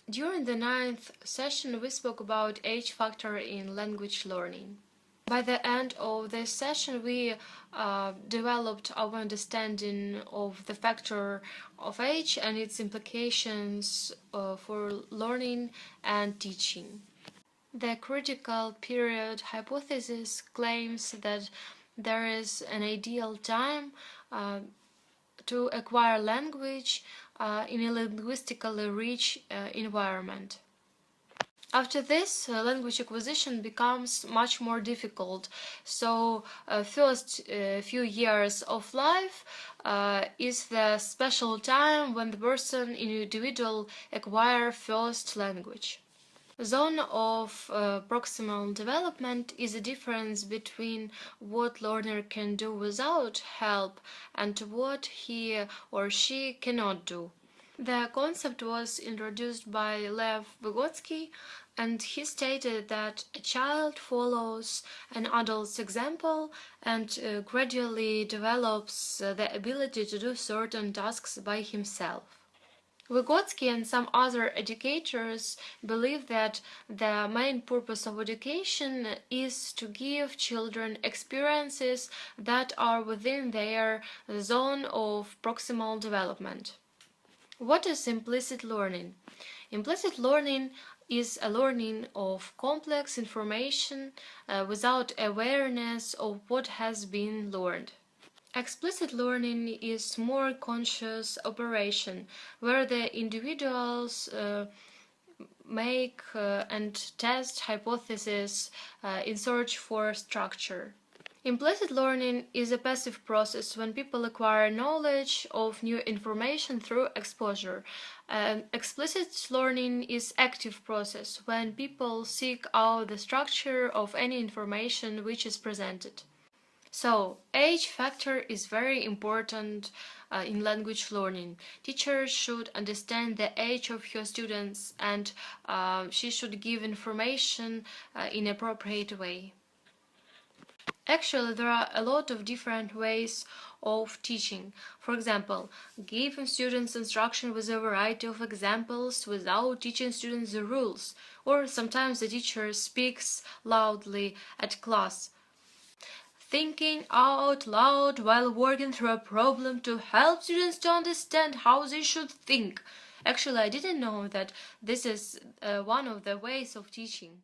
During the 9th session, we spoke about age factor in language learning. By the end of this session, we developed our understanding of the factor of age and its implications for learning and teaching. The critical period hypothesis claims that there is an ideal time to acquire language in a linguistically rich environment. After this, language acquisition becomes much more difficult. So, first few years of life is the special time when the person, individual, acquire first language. Zone of proximal development is a difference between what learner can do without help and what he or she cannot do. The concept was introduced by Lev Vygotsky, and he stated that a child follows an adult's example and gradually develops the ability to do certain tasks by himself. Vygotsky and some other educators believe that the main purpose of education is to give children experiences that are within their zone of proximal development. What is implicit learning? Implicit learning is a learning of complex information without awareness of what has been learned. Explicit learning is more conscious operation, where the individuals make and test hypotheses in search for structure. Implicit learning is a passive process when people acquire knowledge of new information through exposure. Explicit learning is active process when people seek out the structure of any information which is presented. So, age factor is very important in language learning. Teachers should understand the age of your students, and she should give information in an appropriate way. Actually, there are a lot of different ways of teaching. For example, giving students instruction with a variety of examples without teaching students the rules, or sometimes the teacher speaks loudly at class. Thinking out loud while working through a problem to help students to understand how they should think. Actually, I didn't know that this is one of the ways of teaching.